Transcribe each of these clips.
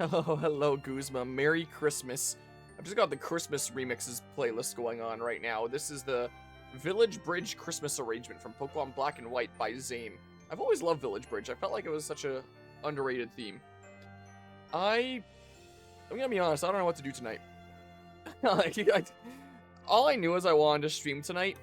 Hello, Guzma. Merry Christmas. I've just got the Christmas remixes playlist going on right now. This is the Village Bridge Christmas arrangement from Pokemon Black and White by Zane. I've always loved Village Bridge. I felt like it was such a underrated theme. I'm gonna be honest, I don't know what to do tonight. All I knew is I wanted to stream tonight.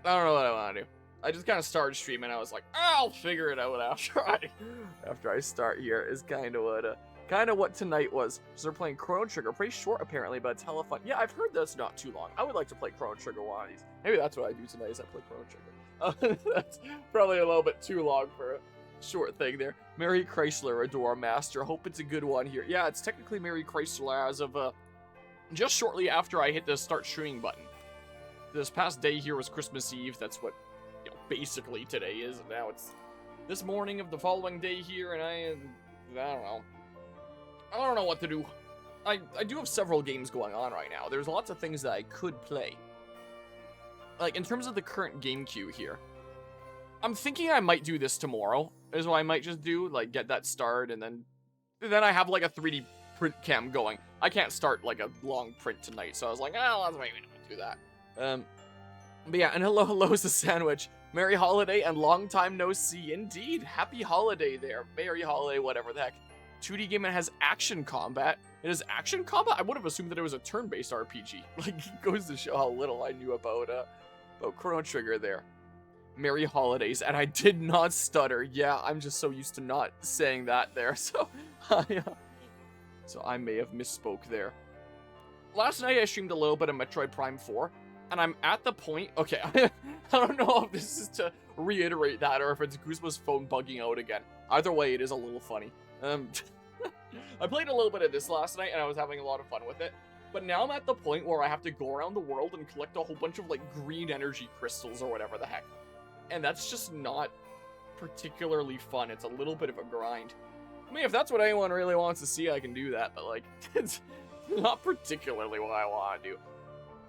I don't know what I want to do. I just kind of started streaming. I was like, I'll figure it out after I start here. Is kind of what tonight was. So they're playing Chrono Trigger, pretty short apparently, but it's hella fun. Yeah, I've heard that's not too long. I would like to play Chrono Trigger one of these. Maybe that's what I do tonight. Is I play Chrono Trigger. That's probably a little bit too long for a short thing there. Mary Chrysler, Adora Master. Hope it's a good one here. Yeah, it's technically Mary Chrysler as of just shortly after I hit the start streaming button. This past day here was Christmas Eve. That's what basically today is. And now it's this morning of the following day here, and I don't know what to do. I do have several games going on right now. There's lots of things that I could play. Like, in terms of the current game queue here, I'm thinking I might do this tomorrow, is what I might just do, like, get that started, and then I have, like, a 3D print cam going. I can't start, like, a long print tonight, so I was like, oh, let's maybe not do that. But yeah, and hello's the sandwich. Merry holiday and long time no see. Indeed, happy holiday there. Merry holiday, whatever the heck. 2D game that has action combat. It has action combat? I would have assumed that it was a turn-based RPG. Like, it goes to show how little I knew about Chrono Trigger there. Merry holidays, and I did not stutter. Yeah, I'm just so used to not saying that there, so I may have misspoke there. Last night I streamed a little bit of Metroid Prime 4, and I'm at the point, okay, I don't know if this is to reiterate that or if it's Guzma's phone bugging out again. Either way, it is a little funny. I played a little bit of this last night, and I was having a lot of fun with it. But now I'm at the point where I have to go around the world and collect a whole bunch of, like, green energy crystals or whatever the heck. And that's just not particularly fun. It's a little bit of a grind. I mean, if that's what anyone really wants to see, I can do that. But, like, it's not particularly what I want to do.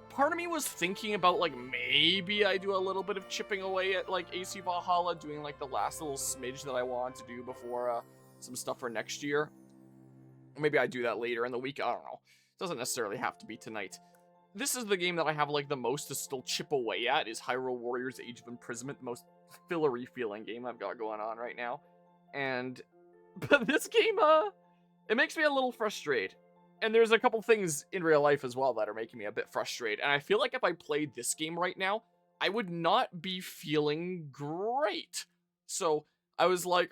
Part of me was thinking about, like, maybe I do a little bit of chipping away at, like, AC Valhalla, doing, like, the last little smidge that I want to do before, some stuff for next year. Maybe I do that later in the week, I don't know. It doesn't necessarily have to be tonight. This is the game that I have, like, the most to still chip away at, is Hyrule Warriors Age of Imprisonment, the most fillery feeling game I've got going on right now. But this game, it makes me a little frustrated. And there's a couple things in real life as well that are making me a bit frustrated. And I feel like if I played this game right now, I would not be feeling great. So I was like,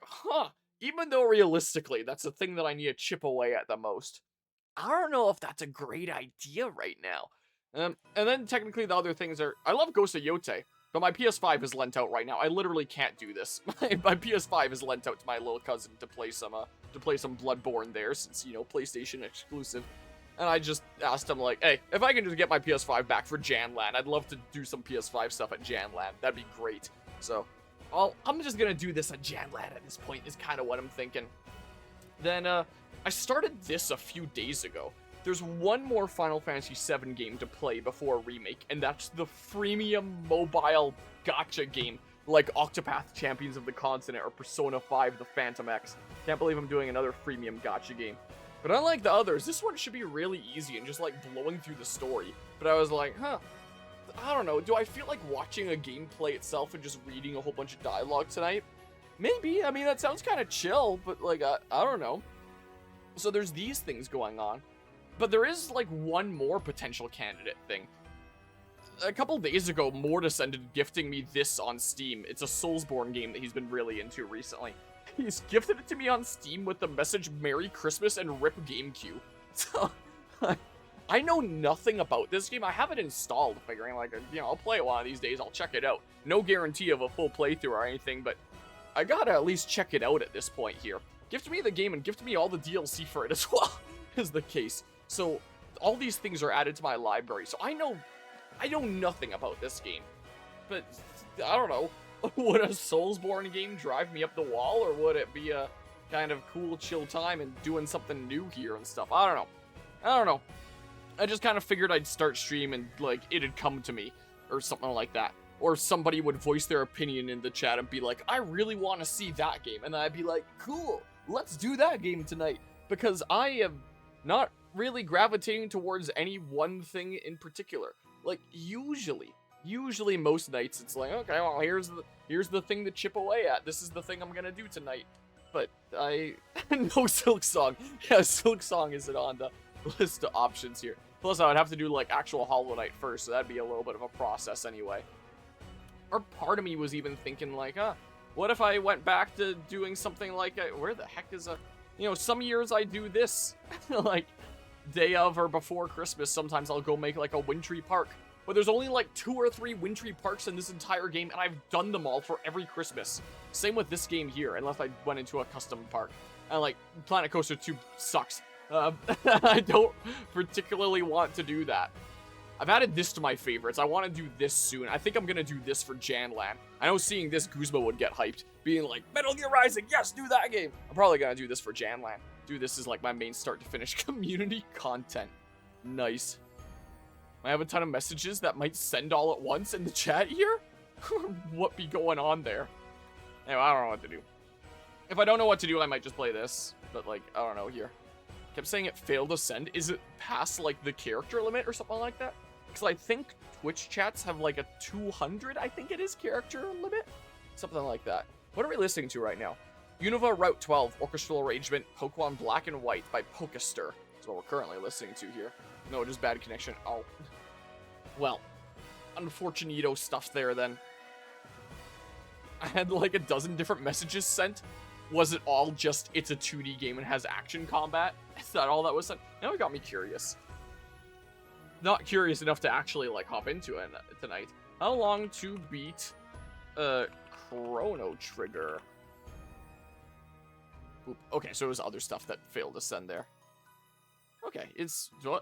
even though realistically, that's the thing that I need to chip away at the most, I don't know if that's a great idea right now. And then technically the other things are, I love Ghost of Yote, but my PS5 is lent out right now. I literally can't do this. My PS5 is lent out to my little cousin to play some Bloodborne there, since, you know, PlayStation exclusive. And I just asked him, like, hey, if I can just get my PS5 back for Janland, I'd love to do some PS5 stuff at Janland. That'd be great. So, I'm just gonna do this at Janland at this point, is kind of what I'm thinking. Then, I started this a few days ago. There's one more Final Fantasy VII game to play before a remake, and that's the freemium mobile gacha game, like Octopath Champions of the Continent or Persona 5 The Phantom X. Can't believe I'm doing another freemium gacha game. But unlike the others, this one should be really easy and just, like, blowing through the story. But I was like, I don't know, do I feel like watching a gameplay itself and just reading a whole bunch of dialogue tonight? Maybe, I mean, that sounds kind of chill, but, like, I don't know. So there's these things going on. But there is, like, one more potential candidate thing. A couple days ago, Mortis ended gifting me this on Steam. It's a Soulsborne game that he's been really into recently. He's gifted it to me on Steam with the message, Merry Christmas and RIP GameCube. So, I know nothing about this game. I have it installed, figuring, like, you know, I'll play it one of these days. I'll check it out. No guarantee of a full playthrough or anything, but I gotta at least check it out at this point here. Gift me the game and gift me all the DLC for it as well, is the case. So, all these things are added to my library, so I know nothing about this game. But, I don't know, would a Soulsborne game drive me up the wall, or would it be a kind of cool, chill time and doing something new here and stuff? I don't know. I just kind of figured I'd start stream and, like, it'd come to me, or something like that. Or somebody would voice their opinion in the chat and be like, I really want to see that game. And then I'd be like, cool, let's do that game tonight. because I am not really gravitating towards any one thing in particular. Like, usually most nights it's like, okay, well, here's the thing to chip away at. This is the thing I'm gonna do tonight. But no Silk Song. Yeah, Silk Song isn't on the list of options here. Plus, I would have to do, like, actual Hollow Knight first, so that'd be a little bit of a process anyway. Or part of me was even thinking, like, what if I went back to doing something like, where the heck is you know, some years I do this, like, day of or before Christmas, sometimes I'll go make, like, a wintry park. But there's only, like, 2 or 3 wintry parks in this entire game, and I've done them all for every Christmas. Same with this game here, unless I went into a custom park. And, like, Planet Coaster 2 sucks. I don't particularly want to do that. I've added this to my favorites. I want to do this soon. I think I'm going to do this for Janland. I know seeing this, Guzma would get hyped, being like, Metal Gear Rising, yes, do that game. I'm probably going to do this for Janland. Do this as, like, my main start-to-finish community content. Nice. I have a ton of messages that might send all at once in the chat here? What be going on there? Anyway, I don't know what to do. If I don't know what to do, I might just play this. But, like, I don't know here. Kept saying it failed to send. Is it past, like, the character limit or something like that? Because I think Twitch chats have, like, a 200, I think it is, character limit? Something like that. What are we listening to right now? Unova Route 12, Orchestral Arrangement, Pokemon Black and White by Pokaster. That's what we're currently listening to here. No, just bad connection. Oh. Well, unfortunito stuff there then. I had like a dozen different messages sent. Was it all just, it's a 2D game and has action combat? Is that all that was sent? Now it got me curious. Not curious enough to actually like hop into it tonight. How long to beat Chrono Trigger? Oop. Okay, so it was other stuff that failed to send there. Okay,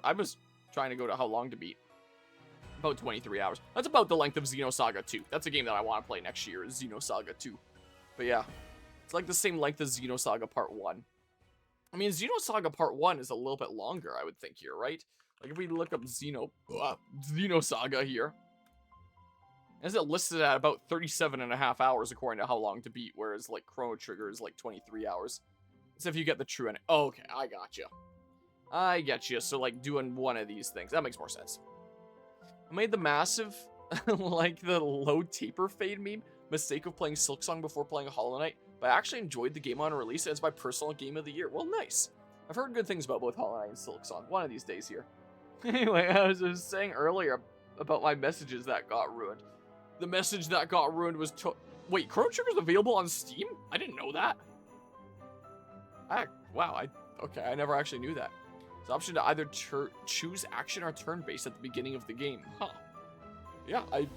I was trying to go to how long to beat. About 23 hours. That's about the length of Xenosaga 2. That's a game that I want to play next year, is Xenosaga 2. But yeah, it's like the same length as Xenosaga Part 1. I mean, Xenosaga Part 1 is a little bit longer, I would think here, right? Like if we look up Xenosaga here, is it listed at about 37.5 hours according to how long to beat, whereas like Chrono Trigger is like 23 hours. So if you get the true end. Oh, okay, I gotcha. I get you. So like doing one of these things. That makes more sense. I made the massive, like the low taper fade meme mistake of playing Silksong before playing Hollow Knight, but I actually enjoyed the game on release and it's my personal game of the year. Well, nice. I've heard good things about both Hollow Knight and Silksong one of these days here. Anyway, I was just saying earlier about my messages that got ruined. The message that got ruined was wait, Chrono Trigger's available on Steam? I didn't know that. Wow, okay, I never actually knew that. The option to either choose action or turn-based at the beginning of the game. Huh. Yeah, I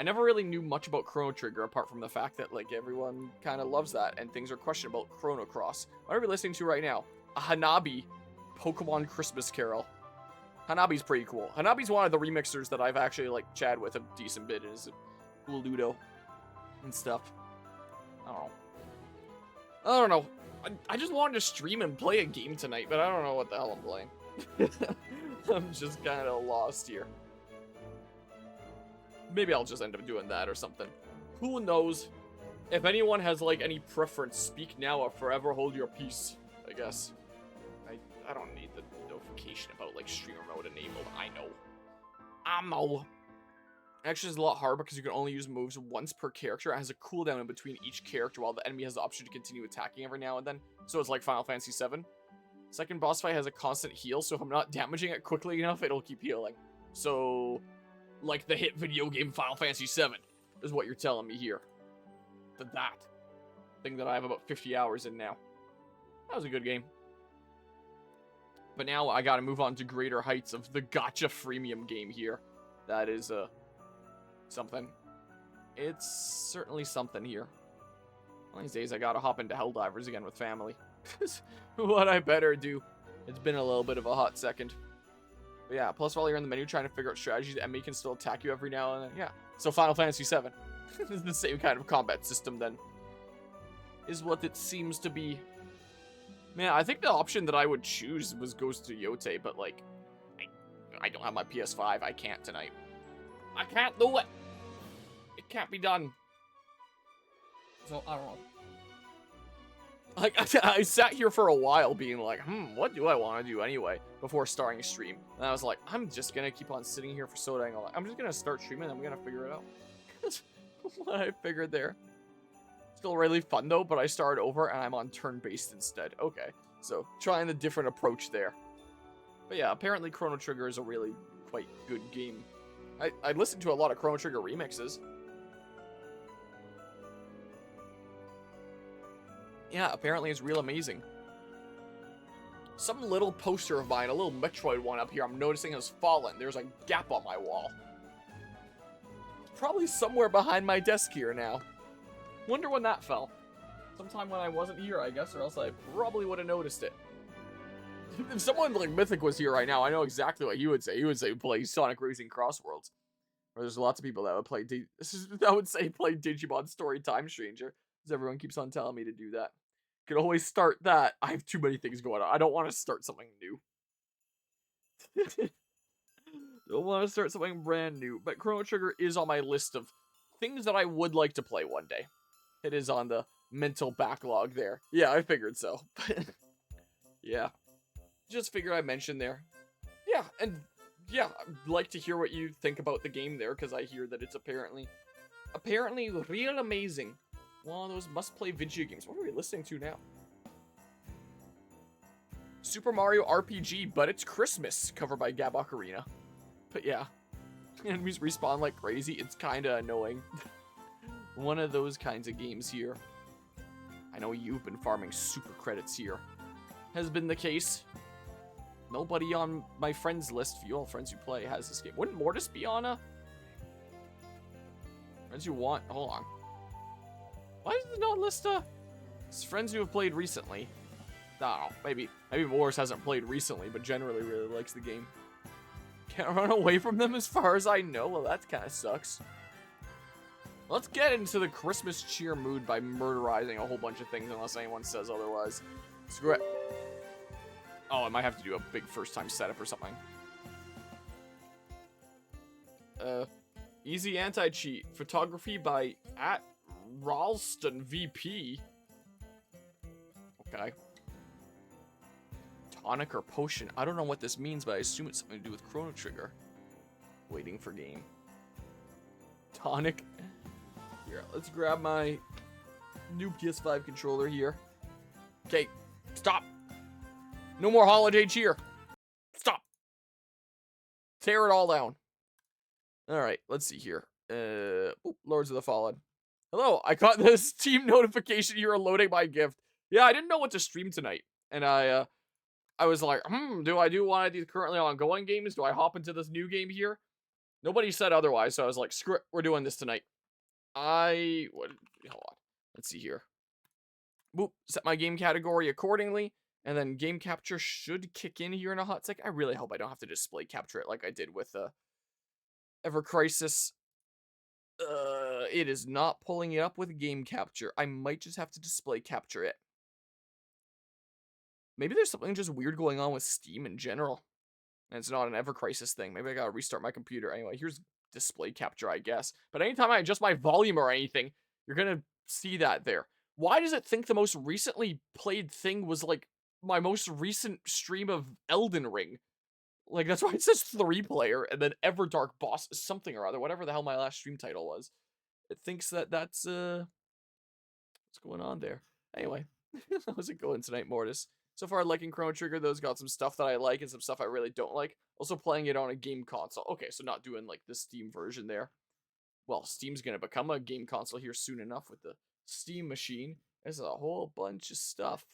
never really knew much about Chrono Trigger apart from the fact that like everyone kind of loves that and things are questioned about Chrono Cross. What are we listening to right now? A Hanabi Pokemon Christmas Carol. Hanabi's pretty cool. Hanabi's one of the remixers that I've actually like chatted with a decent bit. Is Ludo and stuff. I don't know. I just wanted to stream and play a game tonight, but I don't know what the hell I'm playing. I'm just kind of lost here. Maybe I'll just end up doing that or something. Who knows? If anyone has like any preference, speak now or forever hold your peace, I guess. I don't need the notification about like streamer mode enabled. I know. Actually, it's a lot harder because you can only use moves once per character. It has a cooldown in between each character while the enemy has the option to continue attacking every now and then. So it's like Final Fantasy VII. Second boss fight has a constant heal, so if I'm not damaging it quickly enough, it'll keep healing. So, like the hit video game Final Fantasy VII is what you're telling me here. That thing that I have about 50 hours in now. That was a good game. But now I gotta move on to greater heights of the gacha freemium game here. That is, something. It's certainly something here. One of these days I gotta hop into Helldivers again with family. What I better do. It's been a little bit of a hot second. But yeah, plus while you're in the menu trying to figure out strategies, the enemy can still attack you every now and then. Yeah, so Final Fantasy VII. It's the same kind of combat system then. Is what it seems to be. Man, I think the option that I would choose was Ghost to Yote, but like, I don't have my PS5. I can't tonight. I can't do it. It can't be done. So, I don't know. Like, I sat here for a while being like, what do I want to do anyway before starting a stream? And I was like, I'm just going to keep on sitting here for so dang long. I'm just going to start streaming and I'm going to figure it out. That's what I figured there. Still really fun though, but I started over and I'm on turn-based instead. Okay, so trying a different approach there. But yeah, apparently Chrono Trigger is a really quite good game. I listened to a lot of Chrono Trigger remixes. Yeah, apparently it's real amazing. Some little poster of mine, a little Metroid one up here, I'm noticing has fallen. There's a gap on my wall. It's probably somewhere behind my desk here now. Wonder when that fell. Sometime when I wasn't here, I guess, or else I probably would have noticed it. If someone like Mythic was here right now, I know exactly what he would say. He would say play Sonic Racing Crossworlds. Or there's lots of people that would play that would say play Digimon Story Time Stranger. Because everyone keeps on telling me to do that. Could always start that. I have too many things going on. I don't want to start something new. Don't want to start something brand new. But Chrono Trigger is on my list of things that I would like to play one day. It is on the mental backlog there. Yeah, I figured so. Yeah. Just figured I mentioned there. Yeah, and yeah, I'd like to hear what you think about the game there, because I hear that it's apparently real amazing. One of those must-play video games. What are we listening to now? Super Mario RPG, but it's Christmas, covered by Gab Ocarina. But yeah, enemies respawn like crazy. It's kind of annoying. One of those kinds of games here. I know you've been farming super credits here. Has been the case. Nobody on my friends list, for you all friends who play, has this game. Wouldn't Mortis be on a... Friends you want... Hold on. Why does it not list friends who have played recently? I don't know. Maybe Morris hasn't played recently, but generally really likes the game. Can't run away from them as far as I know. Well, that kind of sucks. Let's get into the Christmas cheer mood by murderizing a whole bunch of things, unless anyone says otherwise. Screw it. Oh, I might have to do a big first-time setup or something. Easy anti-cheat. Photography by @Ralston VP. Okay. Tonic or potion. I don't know what this means, but I assume it's something to do with Chrono Trigger. Waiting for game. Tonic. Here, let's grab my new PS5 controller here. Okay, stop. No more holiday cheer. Stop. Tear it all down. Alright, let's see here. Lords of the Fallen. Hello, I got this Steam notification you're loading my gift. Yeah, I didn't know what to stream tonight. And I was like, do I do one of these currently ongoing games? Do I hop into this new game here? Nobody said otherwise, so I was like, screw it, we're doing this tonight. Hold on. Let's see here. Boop, set my game category accordingly. And then game capture should kick in here in a hot second. I really hope I don't have to display capture it like I did with Ever Crisis. It is not pulling it up with game capture. I might just have to display capture it. Maybe there's something just weird going on with Steam in general. And it's not an Ever Crisis thing. Maybe I gotta restart my computer. Anyway, here's display capture, I guess. But anytime I adjust my volume or anything, you're gonna see that there. Why does it think the most recently played thing was like my most recent stream of Elden Ring? Like, that's why it says 3-player and then Everdark Boss something or other, whatever the hell my last stream title was. It thinks that that's, what's going on there? Anyway, how's it going tonight, Mortis? So far, liking Chrono Trigger, those got some stuff that I like and some stuff I really don't like. Also playing it on a game console. Okay, so not doing, like, the Steam version there. Well, Steam's gonna become a game console here soon enough with the Steam machine. There's a whole bunch of stuff.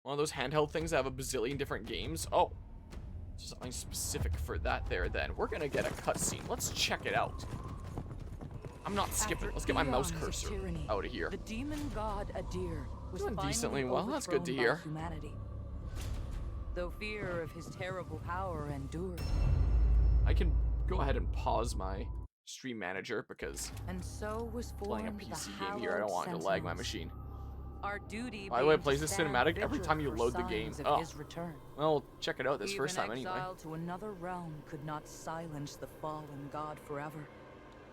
One of those handheld things that have a bazillion different games. Oh, something specific for that there then. We're gonna get a cutscene. Let's check it out. I'm not skipping. Let's get my mouse cursor out of here. The demon god Adir was doing decently well. That's good to hear. Humanity. Though fear of his terrible power endured. I can go ahead and pause my stream manager because and so was playing a PC game here. I don't want it to lag my machine. Our duty By the way, it plays this cinematic every time you load the game. Oh, well, check it out this first time anyway. Exile to another realm could not silence the fallen god forever.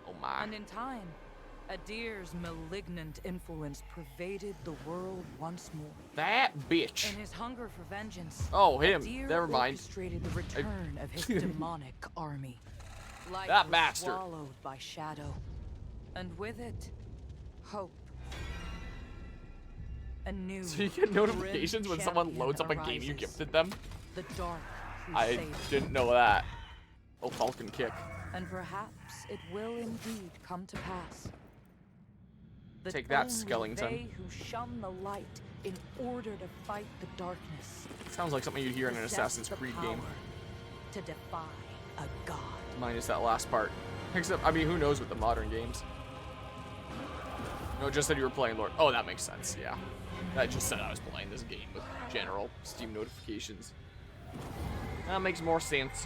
Oh my. And in time, Adir's malignant influence pervaded the world once more. That bitch. In his hunger for vengeance, Oh, him. Adir Never mind. orchestrated the return of his demonic army. Light That was bastard. swallowed by shadow, and with it, hope. A new, So you get notifications when someone champion loads up a game you arises. gifted them? The Dark I Crusade. didn't know that. Oh, Falcon Kick. And perhaps it will indeed come to pass. That Take that, only Skellington. they who shun the light in order to fight the darkness Sounds like something you'd hear in an possess Assassin's the Creed power game. to defy a god. Minus that last part. Except, I mean, who knows with the modern games? No, just that you were playing Lord. Oh, that makes sense, yeah. That just said I was playing this game with general Steam notifications. That makes more sense.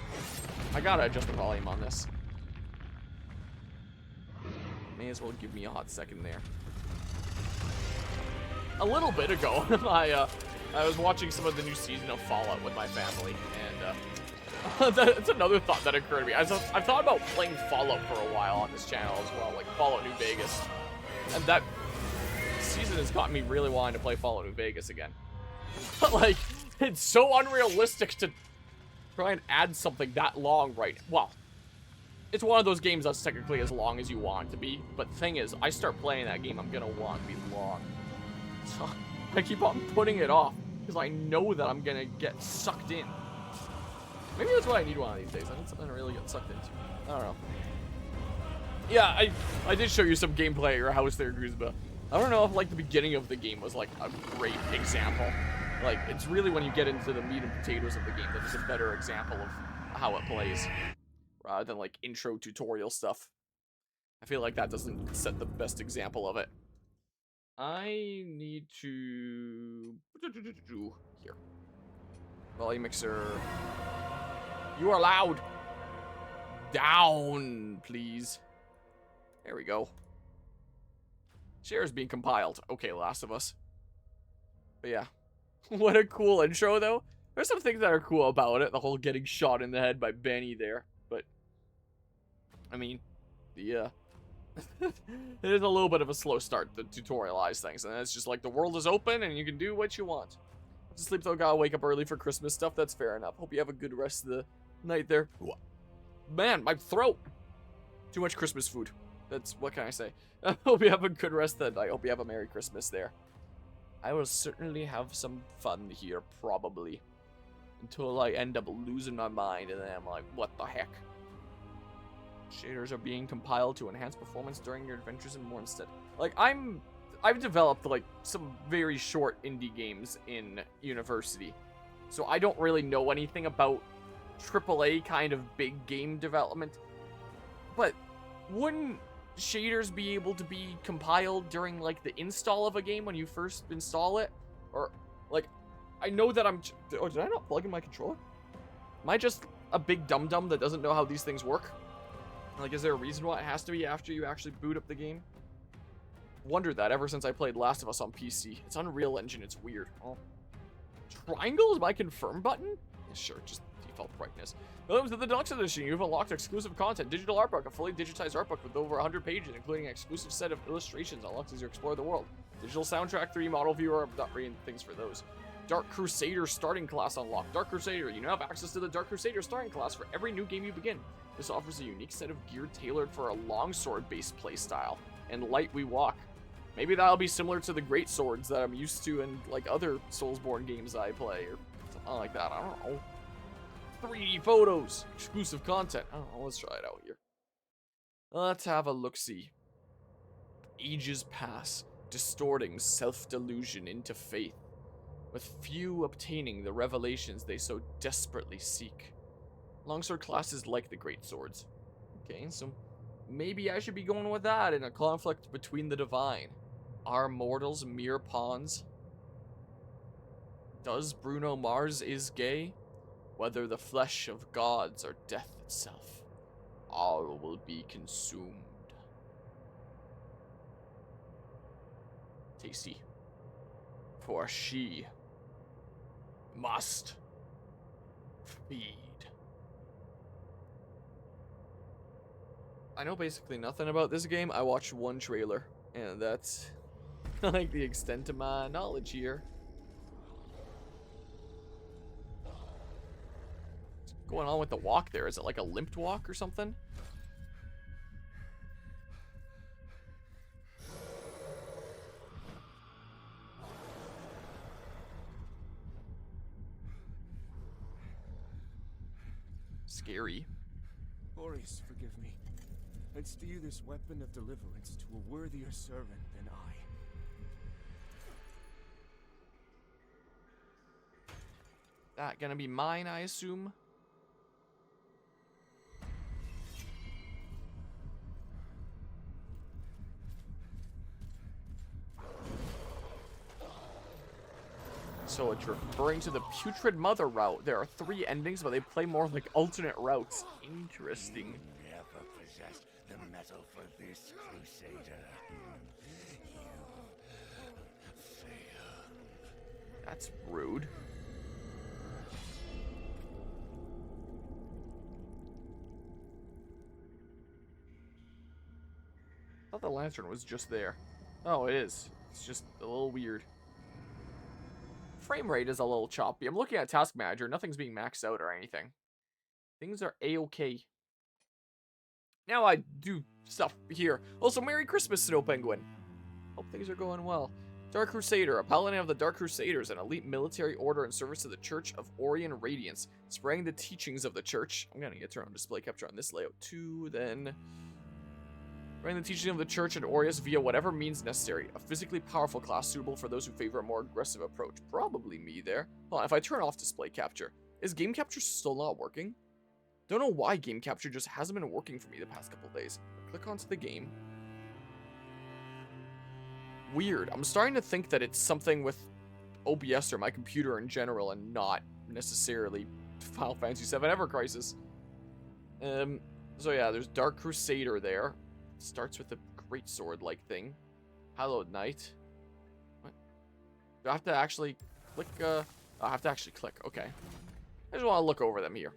I gotta adjust the volume on this. May as well give me a hot second there. A little bit ago, I was watching some of the new season of Fallout with my family, and that's another thought that occurred to me. I've thought about playing Fallout for a while on this channel as well, like Fallout New Vegas, and that season has gotten me really wanting to play Fallout New Vegas again. But like, it's so unrealistic to try and add something that long right. Well, it's one of those games that's technically as long as you want it to be, but the thing is, I start playing that game, I'm gonna want it to be long. So I keep on putting it off because I know that I'm gonna get sucked in. Maybe that's what I need one of these days. I need something to really get sucked into. I don't know. Yeah, I did show you some gameplay at your house there, Guzba. I don't know if like the beginning of the game was like a great example. Like, it's really when you get into the meat and potatoes of the game that is a better example of how it plays, rather than like intro tutorial stuff. I feel like that doesn't set the best example of it. I need to here. Volume mixer. You are loud. Down, please. There we go. Share is being compiled. Okay, Last of Us. But yeah. What a cool intro, though. There's some things that are cool about it. The whole getting shot in the head by Benny there. But, I mean, the, it is a little bit of a slow start to tutorialize things. And it's just like, the world is open and you can do what you want. To sleep, though, gotta wake up early for Christmas stuff. That's fair enough. Hope you have a good rest of the night there. Man, my throat. Too much Christmas food. That's, what can I say? I hope you have a good rest of the night. I hope you have a Merry Christmas there. I will certainly have some fun here, probably. Until I end up losing my mind, and then I'm like, what the heck? Shaders are being compiled to enhance performance during your adventures and more instead. Like, I've developed, like, some very short indie games in university. So I don't really know anything about AAA kind of big game development. But wouldn't shaders be able to be compiled during like the install of a game when you first install it? Or like, I know that oh, did I not plug in my controller? Am I just a big dum-dum that doesn't know how these things work? Like, is there a reason why it has to be after you actually boot up the game? Wondered that ever since I played Last of Us on PC. It's Unreal Engine, it's weird. Oh. Triangle is my confirm button? Yeah, sure, just default brightness. Welcome to the Deluxe Edition. You've unlocked exclusive content. Digital art book, a fully digitized art book with over 100 pages, including an exclusive set of illustrations unlocked as you explore the world. Digital soundtrack, 3D model viewer, I'm not reading things for those. Dark Crusader starting class unlocked. Dark Crusader, you now have access to the Dark Crusader starting class for every new game you begin. This offers a unique set of gear tailored for a longsword-based playstyle. And light we walk. Maybe that'll be similar to the great swords that I'm used to in like other Soulsborne games I play, or something like that. I don't know. 3D photos, exclusive content. I don't know, let's try it out here. Let's have a look-see. Ages pass, distorting self-delusion into faith, with few obtaining the revelations they so desperately seek. Longsword classes like the great swords. Okay, so maybe I should be going with that in a conflict between the divine. Are mortals mere pawns? Does Bruno Mars is gay? Whether the flesh of gods or death itself, all will be consumed. Tasty. For she must feed. I know basically nothing about this game. I watched one trailer, and that's like the extent of my knowledge here. What's going on with the walk there? Is it like a limped walk or something? Scary. Boris, forgive me. I'd steer this weapon of deliverance to a worthier servant than I. That gonna be mine, I assume? So it's referring to the Putrid Mother route. There are 3 endings, but they play more like alternate routes. Interesting. You never possessed the metal for this, Crusader. You failed. That's rude. I thought the lantern was just there. Oh, it is. It's just a little weird. Frame rate is a little choppy. I'm looking at Task Manager. Nothing's being maxed out or anything. Things are a-okay. Now I do stuff here. Also, Merry Christmas, Snow Penguin. Hope things are going well. Dark Crusader, a paladin of the Dark Crusaders, an elite military order in service to the Church of Orion Radiance, spreading the teachings of the Church. I'm gonna get to turn on display capture on this layout too, then. Spreading the teaching of the Church and Orius via whatever means necessary. A physically powerful class suitable for those who favor a more aggressive approach. Probably me there. Hold on, if I turn off display capture, is game capture still not working? Don't know why game capture just hasn't been working for me the past couple days. Click onto the game. Weird. I'm starting to think that it's something with OBS or my computer in general and not necessarily Final Fantasy VII Ever Crisis. So yeah, there's Dark Crusader there. Starts with a greatsword-like thing. Hallowed Knight. What? Do I have to actually click? I have to actually click. Okay. I just want to look over them here.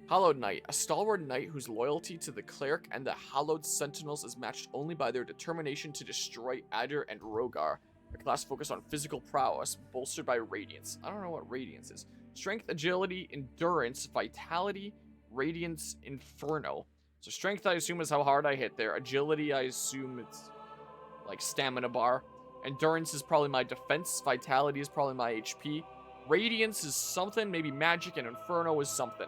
Hallowed Knight. A stalwart knight whose loyalty to the cleric and the Hallowed Sentinels is matched only by their determination to destroy Adder and Rogar. A class focused on physical prowess, bolstered by Radiance. I don't know what Radiance is. Strength, Agility, Endurance, Vitality, Radiance, Inferno. So strength, I assume, is how hard I hit there. Agility, I assume it's like stamina bar. Endurance is probably my defense. Vitality is probably my HP. Radiance is something, maybe magic, and Inferno is something.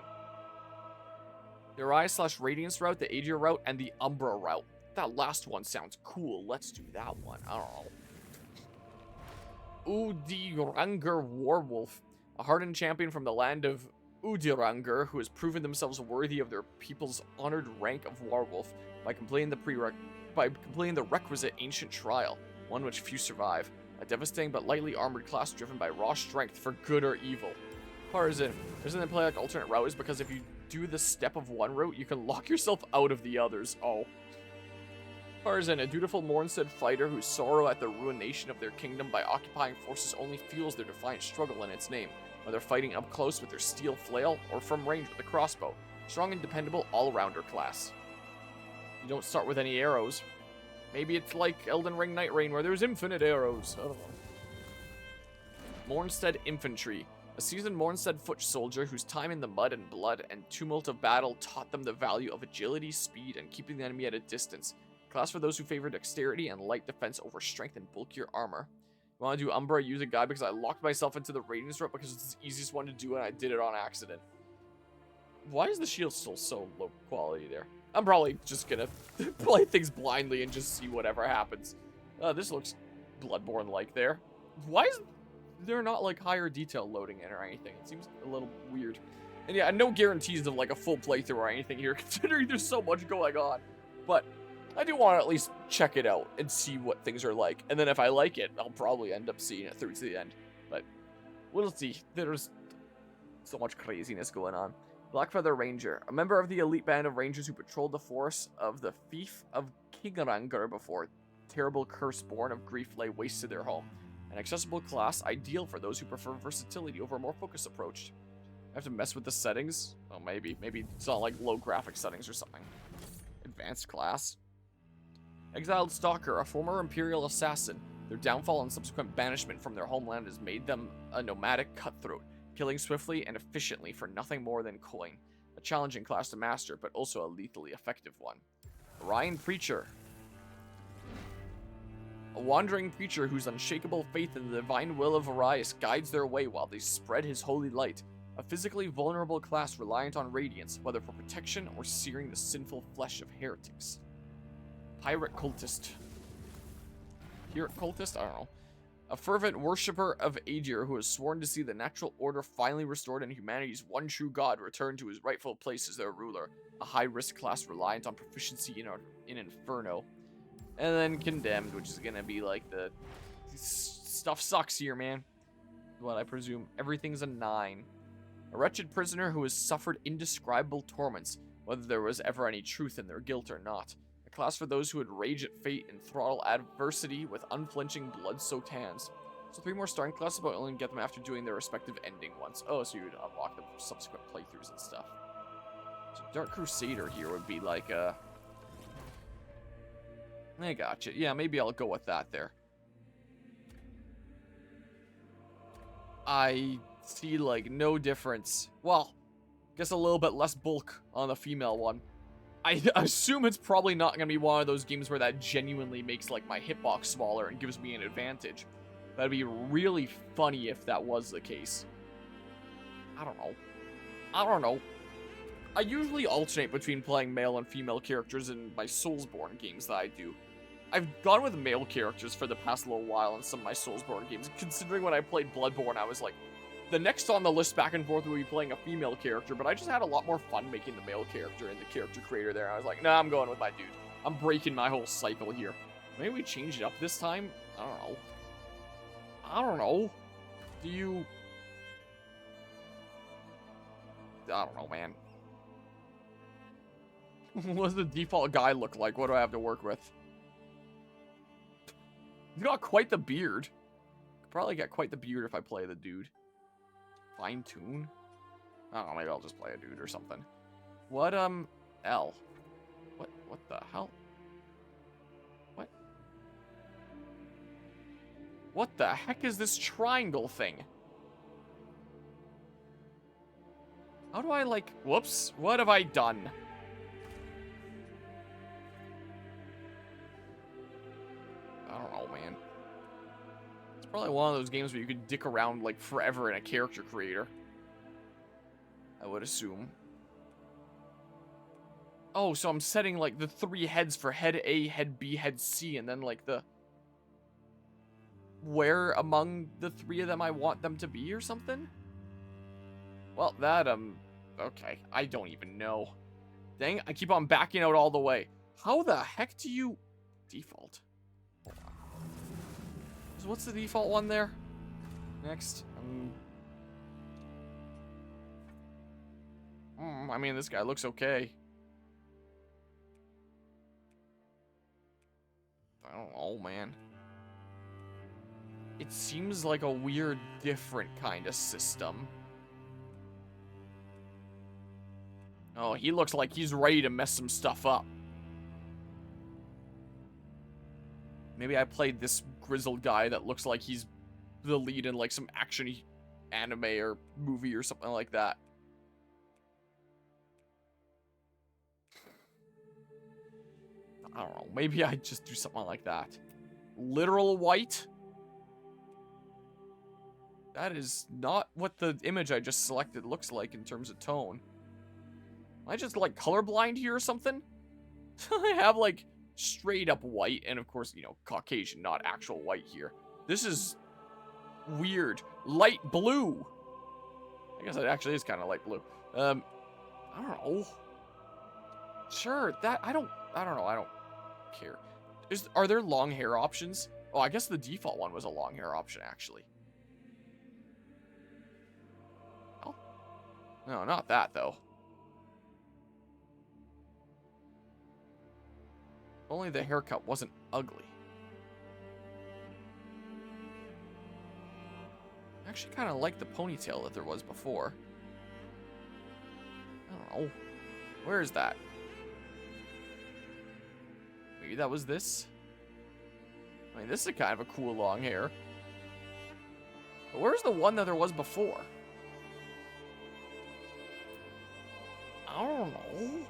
The Uriah/Radiance route, the Aegir route, and the Umbra route. That last one sounds cool. Let's do that one. I don't know. Udiranger Warwolf. A hardened champion from the land of Udiranger who has proven themselves worthy of their people's honored rank of Warwolf by completing the requisite ancient trial, one which few survive. A devastating but lightly armored class driven by raw strength for good or evil. Partisan. The reason they play like alternate route is because if you do the step of one route, you can lock yourself out of the others. Oh. Partisan, a dutiful Mornstead fighter whose sorrow at the ruination of their kingdom by occupying forces only fuels their defiant struggle in its name, whether fighting up close with their steel flail or from range with a crossbow. Strong and dependable all-rounder class. You don't start with any arrows. Maybe it's like Elden Ring Night Rain where there's infinite arrows. I don't know. Mornstead Infantry. A seasoned Mornstead foot soldier whose time in the mud and blood and tumult of battle taught them the value of agility, speed, and keeping the enemy at a distance. Class for those who favor dexterity and light defense over strength and bulkier armor. You want to do Umbra, use a guide because I locked myself into the Radiance route because it's the easiest one to do and I did it on accident. Why is the shield still so low quality there? I'm probably just gonna play things blindly and just see whatever happens. This looks Bloodborne-like there. Why is there not like higher detail loading in or anything? It seems a little weird. And yeah, no guarantees of like a full playthrough or anything here considering there's so much going on. But I do want to at least check it out and see what things are like. And then if I like it, I'll probably end up seeing it through to the end. But we'll see. There's so much craziness going on. Blackfeather Ranger, a member of the elite band of rangers who patrolled the forests of the fief of Kingarangur before terrible curse born of grief lay waste to their home. An accessible class, ideal for those who prefer versatility over a more focused approach. I have to mess with the settings? Oh, maybe. Maybe it's not like low graphic settings or something. advanced class. Exiled Stalker, a former Imperial assassin. Their downfall and subsequent banishment from their homeland has made them a nomadic cutthroat, killing swiftly and efficiently for nothing more than coin. A challenging class to master, but also a lethally effective one. Orion Preacher. A wandering preacher whose unshakable faith in the divine will of Arius guides their way while they spread his holy light. A physically vulnerable class reliant on radiance, whether for protection or searing the sinful flesh of heretics. Pirate Cultist. Pirate Cultist? I don't know. A fervent worshipper of Aegir who has sworn to see the natural order finally restored and humanity's one true god return to his rightful place as their ruler. A high-risk class reliant on proficiency in Inferno. And then Condemned, which is gonna be like the... Stuff sucks here, man. What I presume. Everything's a 9. A wretched prisoner who has suffered indescribable torments, whether there was ever any truth in their guilt or not. A class for those who would rage at fate and throttle adversity with unflinching blood-soaked hands. So 3 more starting classes, but only get them after doing their respective ending ones. Oh, so you'd unlock them for subsequent playthroughs and stuff. So Dark Crusader here would be like a... I gotcha. Yeah, maybe I'll go with that there. I see, like, no difference. Well, guess a little bit less bulk on the female one. I assume it's probably not going to be one of those games where that genuinely makes, like, my hitbox smaller and gives me an advantage. That'd be really funny if that was the case. I don't know. I usually alternate between playing male and female characters in my Soulsborne games that I do. I've gone with male characters for the past little while in some of my Soulsborne games. Considering when I played Bloodborne, I was like, the next on the list back and forth would be playing a female character, but I just had a lot more fun making the male character and the character creator there. I was like, nah, I'm going with my dude. I'm breaking my whole cycle here. Maybe we change it up this time? I don't know. Do you... I don't know, man. What does the default guy look like? What do I have to work with? He's got quite the beard. Could probably get quite the beard if I play the dude. Fine tune? I don't know, maybe I'll just play a dude or something. What, L? What the hell? What? What the heck is this triangle thing? How do I, like... Whoops. What have I done? I don't know, man. It's probably one of those games where you could dick around, like, forever in a character creator. I would assume. Oh, so I'm setting, like, the 3 heads for head A, head B, head C, and then, like, the... where among the 3 of them I want them to be or something? Well, that, okay. I don't even know. Dang, I keep on backing out all the way. How the heck do you... Default. So what's the default one there? Next. I mean, this guy looks okay. I don't know, man. It seems like a weird, different kind of system. Oh, he looks like he's ready to mess some stuff up. Maybe I played this grizzled guy that looks like he's the lead in like some action anime or movie or something like that. I don't know. Maybe I just do something like that. Literal white? That is not what the image I just selected looks like in terms of tone. Am I just like colorblind here or something? I have like straight up white and of course, you know, Caucasian, not actual white here. This is weird. Light blue. I guess it actually is kind of light blue. I don't know. Sure, that I don't know. I don't care. Are there long hair options? Oh, I guess the default one was a long hair option actually. Oh. No, not that though. Only the haircut wasn't ugly. I actually kind of like the ponytail that there was before. I don't know. Where is that? Maybe that was this? I mean, this is kind of a cool long hair. But where's the one that there was before? I don't know.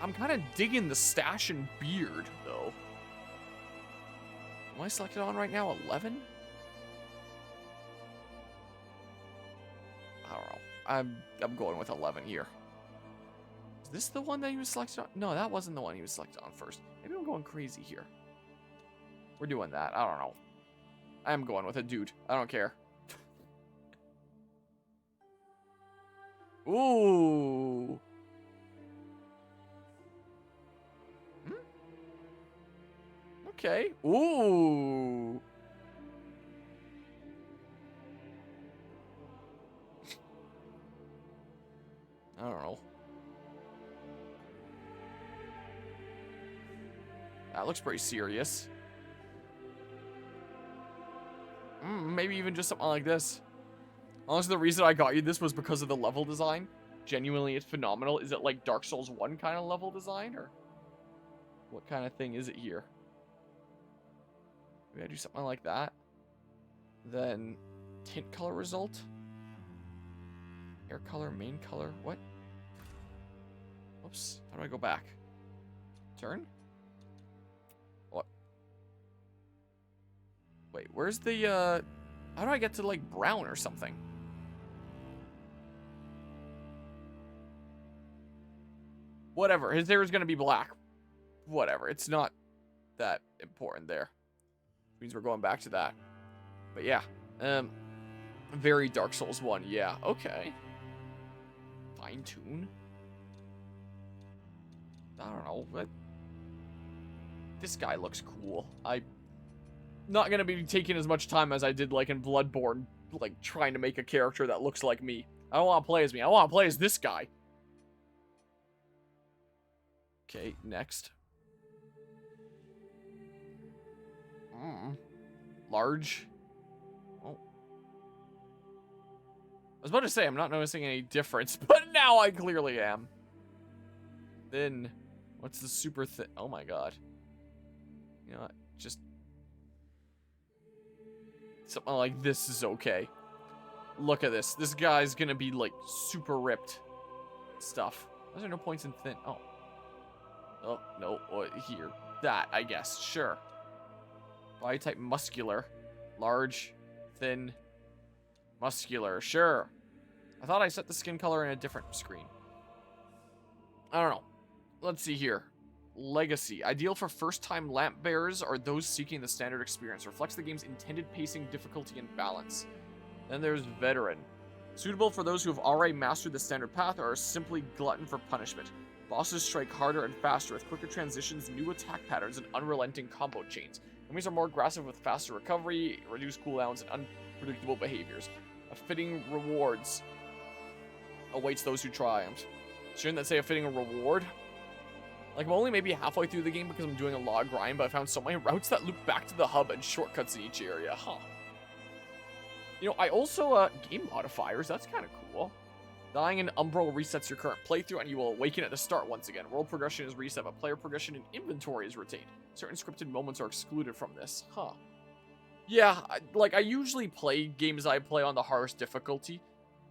I'm kind of digging the stash and beard, though. Am I selected on right now? 11? I don't know. I'm going with 11 here. Is this the one that he was selected on? No, that wasn't the one he was selected on first. Maybe I'm going crazy here. We're doing that. I don't know. I'm going with a dude. I don't care. Ooh. Okay. Ooh. I don't know. That looks pretty serious. Maybe even just something like this. Honestly, the reason I got you this was because of the level design. Genuinely, it's phenomenal. Is it like Dark Souls 1 kind of level design, or what kind of thing is it here? Maybe I do something like that. Then tint color result. Hair color, main color. What? Whoops. How do I go back? Turn? What? Wait, where's the, how do I get to, like, brown or something? Whatever. His hair is going to be black. Whatever. It's not that important there. Means we're going back to that. But yeah. Very Dark Souls 1. Yeah. Okay. Fine tune. I don't know, but this guy looks cool. I'm not gonna be taking as much time as I did like in Bloodborne, like trying to make a character that looks like me. I don't want to play as me. I want to play as this guy. Okay, next. Large. Oh. I was about to say I'm not noticing any difference, but now I clearly am. Then, what's the super thin? Oh my god. You know what? Just something like this is okay. Look at this. This guy's gonna be like super ripped stuff. Those are no points in thin. Oh. Oh, no. What here? That, I guess. Sure. Body type muscular. Large. Thin. Muscular. Sure. I thought I set the skin color in a different screen. I don't know. Let's see here. Legacy. Ideal for first-time lamp bearers or those seeking the standard experience. Reflects the game's intended pacing, difficulty, and balance. Then there's Veteran. Suitable for those who have already mastered the standard path or are simply glutton for punishment. Bosses strike harder and faster with quicker transitions, new attack patterns, and unrelenting combo chains. Enemies are more aggressive with faster recovery, reduced cooldowns, and unpredictable behaviors. A fitting rewards awaits those who triumph. Shouldn't that say a fitting reward? Like, I'm only maybe halfway through the game because I'm doing a lot of grind, but I found so many routes that loop back to the hub and shortcuts in each area. Huh. You know, I also, game modifiers. That's kind of cool. Dying in Umbral resets your current playthrough, and you will awaken at the start once again. World progression is reset, but player progression and inventory is retained. Certain scripted moments are excluded from this. Huh. Yeah, I usually play games I play on the hardest difficulty,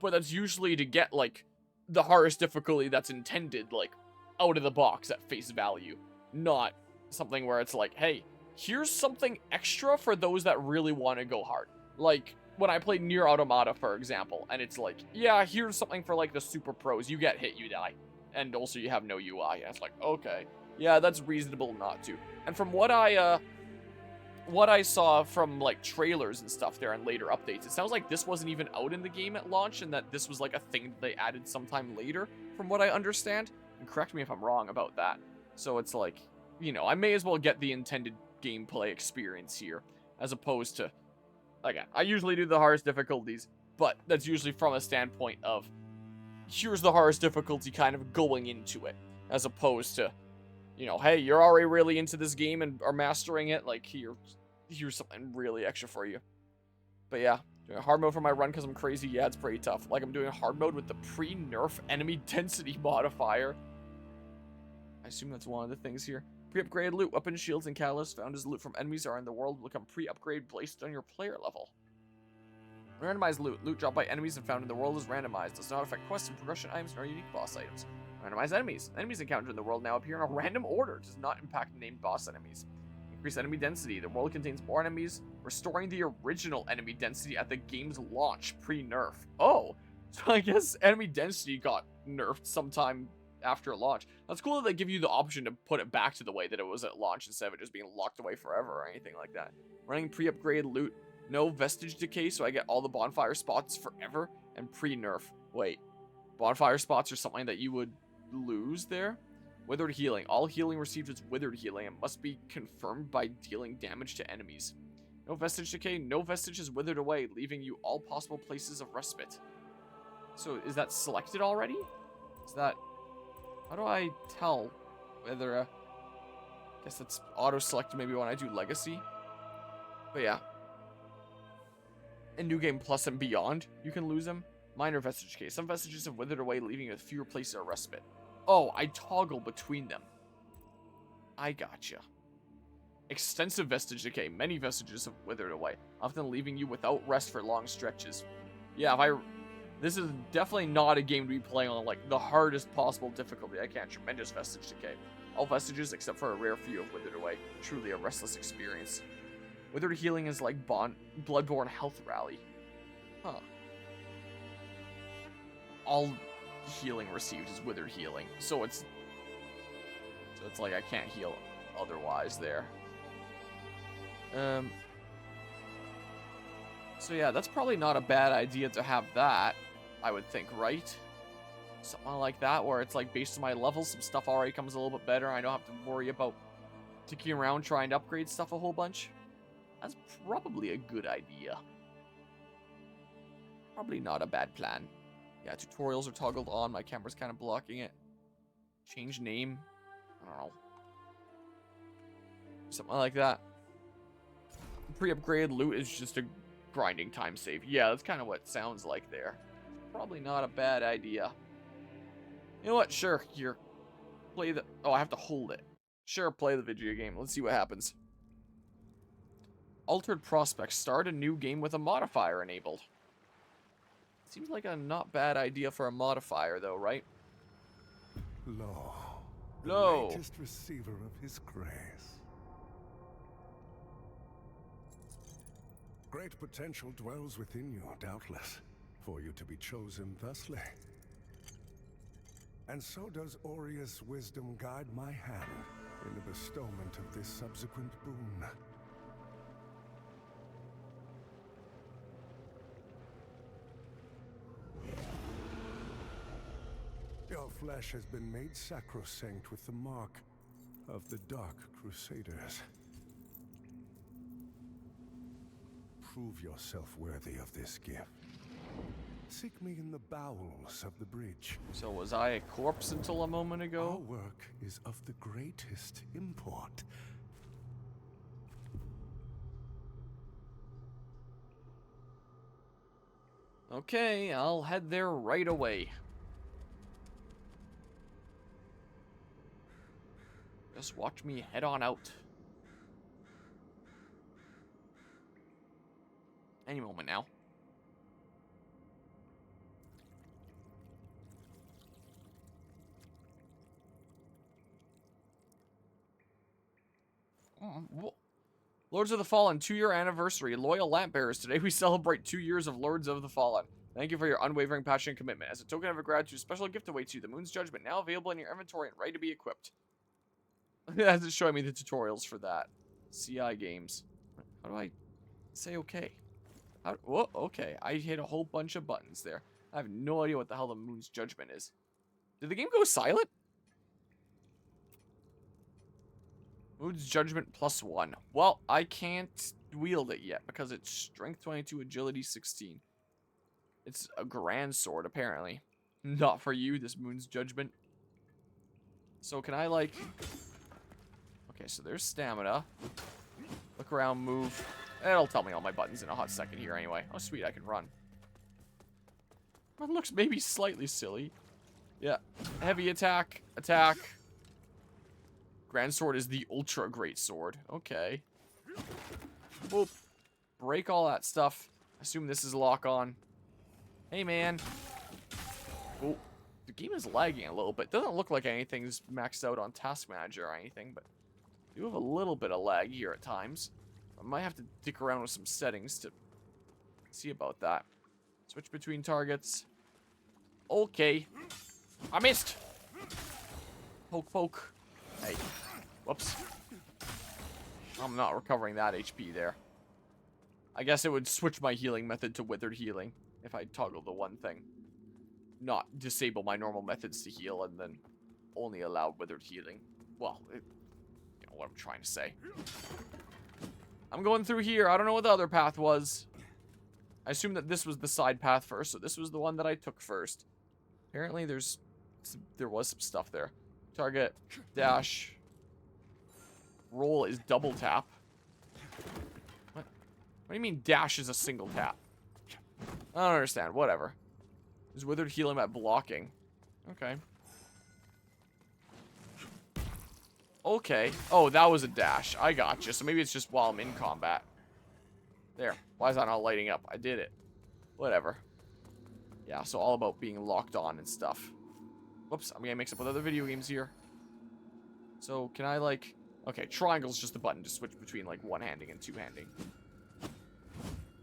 but that's usually to get, like, the hardest difficulty that's intended, like, out of the box at face value. Not something where it's like, hey, here's something extra for those that really want to go hard. Like, when I played Nier Automata, for example, and it's like, yeah, here's something for, like, the super pros. You get hit, you die. And also you have no UI. And it's like, okay. Yeah, that's reasonable not to. And from what I saw from, like, trailers and stuff there and later updates, it sounds like this wasn't even out in the game at launch and that this was, like, a thing that they added sometime later, from what I understand. And correct me if I'm wrong about that. So it's like, you know, I may as well get the intended gameplay experience here, as opposed to, again, I usually do the hardest difficulties, but that's usually from a standpoint of, here's the hardest difficulty kind of going into it, as opposed to, you know, hey, you're already really into this game and are mastering it, like, here's something really extra for you. But yeah, doing a hard mode for my run because I'm crazy, yeah, it's pretty tough. Like, I'm doing a hard mode with the pre-nerf enemy density modifier. I assume that's one of the things here. Pre-upgraded loot. Weapons, shields, and catalysts found as loot from enemies are in the world will become pre-upgrade based on your player level. Randomized loot. Loot dropped by enemies and found in the world is randomized. Does not affect quests and progression items nor unique boss items. Randomized enemies. Enemies encountered in the world now appear in a random order. Does not impact named boss enemies. Increase enemy density. The world contains more enemies, restoring the original enemy density at the game's launch, pre-nerf. Oh, so I guess enemy density got nerfed sometime after launch. That's cool that they give you the option to put it back to the way that it was at launch instead of it just being locked away forever or anything like that. Running pre-upgraded loot. No Vestige Decay, so I get all the bonfire spots forever and pre-nerf. Wait, bonfire spots are something that you would lose there? Withered healing. All healing received is withered healing. It must be confirmed by dealing damage to enemies. No Vestige Decay. No Vestige is withered away, leaving you all possible places of respite. So is that selected already? Is that... How do I tell whether... I guess that's auto-selected maybe when I do Legacy. But yeah. In New Game Plus and beyond, you can lose them. Minor Vestige Decay. Some Vestiges have withered away, leaving you with fewer places of respite. Oh, I toggle between them. I gotcha. Extensive Vestige Decay. Many Vestiges have withered away, often leaving you without rest for long stretches. Yeah, this is definitely not a game to be playing on, like, the hardest possible difficulty. I can't. Tremendous Vestige Decay. All Vestiges, except for a rare few, have withered away. Truly a restless experience. Withered healing is like Bloodborne Health Rally. Huh. All healing received is withered healing. So it's like I can't heal otherwise there. So yeah, that's probably not a bad idea to have that, I would think, right? Something like that, where it's like based on my levels, some stuff already comes a little bit better. I don't have to worry about ticking around trying to upgrade stuff a whole bunch. That's probably a good idea. Probably not a bad plan. Yeah, tutorials are toggled on. My camera's kind of blocking it. Change name. I don't know. Something like that. Pre-upgraded loot is just a grinding time save. Yeah, that's kind of what it sounds like there. Probably not a bad idea. You know what? Sure, here. Play the... Oh, I have to hold it. Sure, play the video game. Let's see what happens. Altered Prospects. Start a new game with a modifier enabled. Seems like a not bad idea for a modifier, though, right? Lo, Lo. the latest receiver of his grace. Great potential dwells within you, doubtless, for you to be chosen thusly. And so does Aureus' wisdom guide my hand in the bestowment of this subsequent boon. Your flesh has been made sacrosanct with the mark of the Dark Crusaders. Prove yourself worthy of this gift. Seek me in the bowels of the bridge. So was I a corpse until a moment Our ago? work is of the greatest import. Okay, I'll head there right away. Just watch me head on out. Any moment now. Lords of the Fallen, 2-year anniversary. Loyal lamp bearers. Today we celebrate 2 years of Lords of the Fallen. Thank you for your unwavering passion and commitment. As a token of gratitude, a special gift awaits you. The Moon's Judgment, now available in your inventory and ready to be equipped. That's showing me the tutorials for that. CI games. How do I say okay? Whoa, okay. I hit a whole bunch of buttons there. I have no idea what the hell the Moon's Judgment is. Did the game go silent? Moon's Judgment +1. Well, I can't wield it yet because it's Strength 22, Agility 16. It's a grand sword, apparently. Not for you, this Moon's Judgment. So can I, like... Okay, so there's stamina. Look around, move. It'll tell me all my buttons in a hot second here anyway. Oh, sweet, I can run. That looks maybe slightly silly. Yeah. Heavy attack. Attack. Grand Sword is the ultra great sword. Okay. Boop. Break all that stuff. Assume this is lock on. Hey, man. Oh, the game is lagging a little bit. Doesn't look like anything's maxed out on Task Manager or anything, but I do have a little bit of lag here at times. I might have to dick around with some settings to see about that. Switch between targets. Okay. I missed. Poke, poke. Hey. Whoops. I'm not recovering that HP there. I guess it would switch my healing method to withered healing if I toggle the one thing. Not disable my normal methods to heal and then only allow withered healing. Well, you know what I'm trying to say. I'm going through here. I don't know what the other path was. I assume that this was the side path first, so this was the one that I took first. Apparently there was some stuff there. Target, dash, roll is double tap. What? What do you mean dash is a single tap? I don't understand. Whatever. Is withered healing by blocking? Okay. Okay. Oh, that was a dash. I gotcha. So maybe it's just while I'm in combat. There. Why is that not lighting up? I did it. Whatever. Yeah, so all about being locked on and stuff. Whoops, I'm gonna mix up with other video games here. So, can I, like... Okay, triangle's just a button to switch between, like, one-handing and two-handing.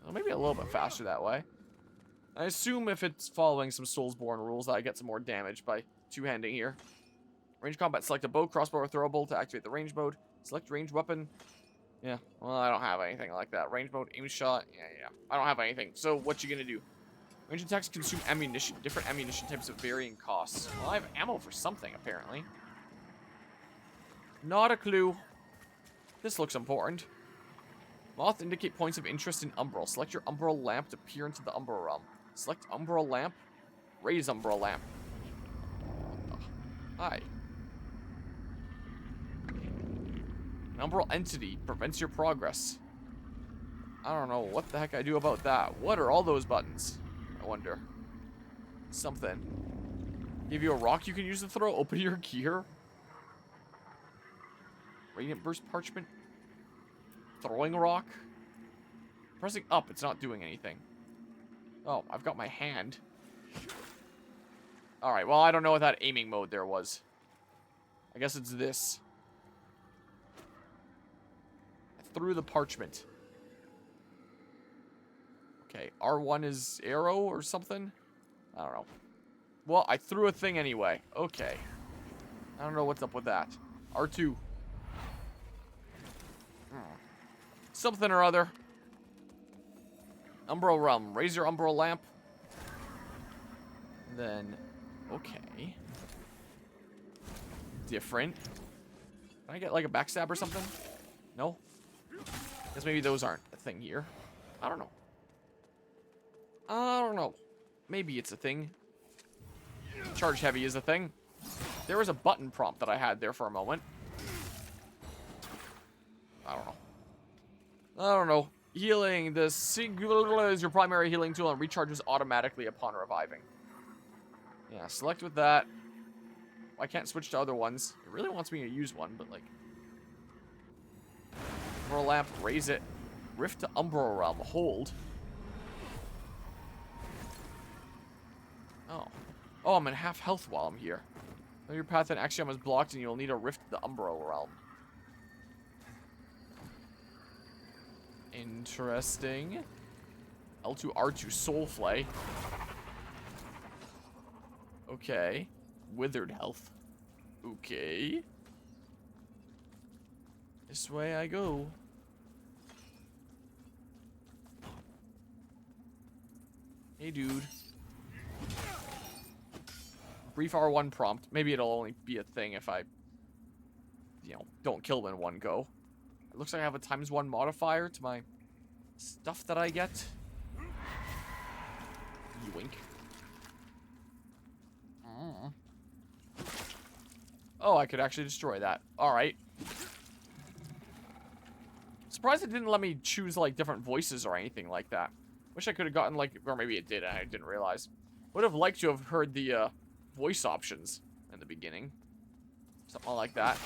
Well, maybe a little bit faster that way. I assume if it's following some Soulsborne rules that I get some more damage by two-handing here. Range combat, select a bow, crossbow, or throwable to activate the range mode. Select range weapon. Yeah, well, I don't have anything like that. Range mode, aim shot. Yeah. I don't have anything. So, what you gonna do? Range attacks consume ammunition. Different ammunition types of varying costs. Well, I have ammo for something, apparently. Not a clue. This looks important. Moth indicate points of interest in Umbral. Select your Umbral lamp to peer into the Umbral realm. Select Umbral lamp. Raise Umbral lamp. Hi. An Umbral entity prevents your progress. I don't know what the heck I do about that. What are all those buttons? I wonder. Something. Give you a rock you can use to throw. Open your gear. Radiant burst parchment. Throwing rock. Pressing up, it's not doing anything. Oh, I've got my hand. Alright, well, I don't know what that aiming mode there was. I guess it's this. I threw the parchment. Okay, R1 is arrow or something? I don't know. Well, I threw a thing anyway. Okay. I don't know what's up with that. R2. Something or other. Umbral realm. Raise your Umbral lamp. Then, okay. Different. Can I get like a backstab or something? No? Guess maybe those aren't a thing here. I don't know. I don't know. Maybe it's a thing. Charge heavy is a thing. There was a button prompt that I had there for a moment. I don't know. I don't know. Healing. The singular is your primary healing tool and recharges automatically upon reviving. Yeah, select with that. I can't switch to other ones. It really wants me to use one, but like... Umbral lamp, raise it. Rift to Umbral realm, hold. Oh. Oh, I'm in half health while I'm here. Your path in Axiom is blocked and you'll need a rift to the Umbral realm. Interesting. L2, R2, Soulflay. Okay. Withered health. Okay. This way I go. Hey, dude. Brief R1 prompt. Maybe it'll only be a thing if I, you know, don't kill them in one go. It looks like I have a ×1 modifier to my stuff that I get. Yoink. Oh, I could actually destroy that. Alright. Surprised it didn't let me choose, like, different voices or anything like that. Wish I could have gotten, like, or maybe it did and I didn't realize. Would have liked to have heard the, voice options in the beginning. Something like that.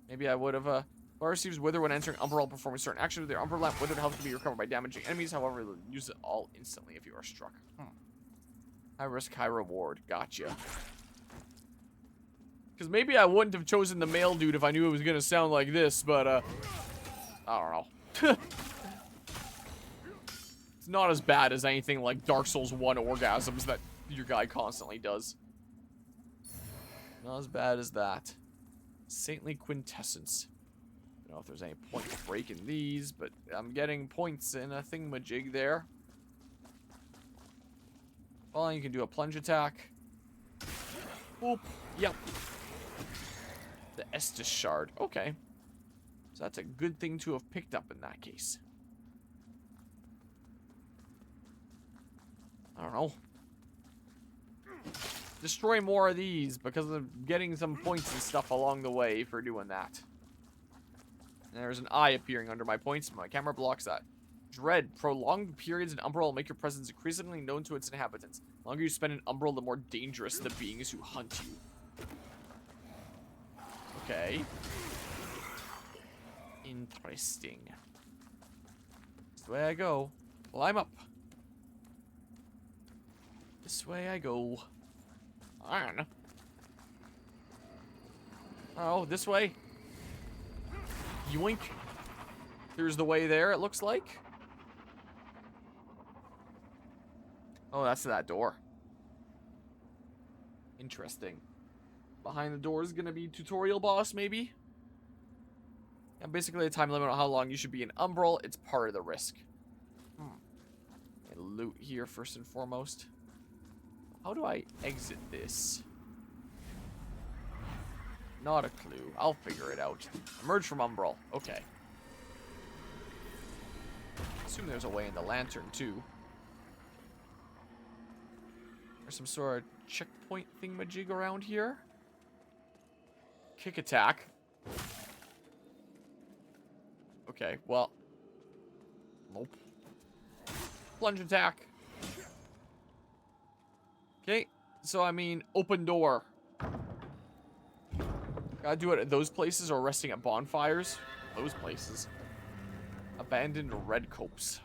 Maybe I would have, Bar receives Wither when entering Umbral while performing certain actions with their Umbral Lamp. Withered health can be recovered by damaging enemies, however, use it all instantly if you are struck. High risk, high reward. Gotcha. Because maybe I wouldn't have chosen the male dude if I knew it was going to sound like this, but, I don't know. It's not as bad as anything like Dark Souls 1 orgasms that your guy constantly does. Not as bad as that. Saintly Quintessence. I don't know if there's any point breaking these, but I'm getting points in a thingamajig there. Well, you can do a plunge attack. Boop. Yep. The Estus Shard. Okay. So that's a good thing to have picked up in that case. I don't know. Destroy more of these because I'm getting some points and stuff along the way for doing that. And there's an eye appearing under my points. My camera blocks that. Dread. Prolonged periods in Umbral will make your presence increasingly known to its inhabitants. The longer you spend in Umbral, the more dangerous the beings who hunt you. Okay. Interesting. That's the way I go. Climb up. This way I go. Iron. Oh, this way. Yoink. There's the way there, it looks like. Oh, that's that door. Interesting. Behind the door is gonna be tutorial boss, maybe? Yeah, basically a time limit on how long you should be in Umbral. It's part of the risk. And loot here first and foremost. How do I exit this? Not a clue. I'll figure it out. Emerge from Umbral. Okay. Assume there's a way in the lantern, too. There's some sort of checkpoint thingamajig around here. Kick attack. Okay, well. Nope. Plunge attack. Okay, so I mean, open door. Gotta do it at those places or resting at bonfires. Those places. Abandoned red copse.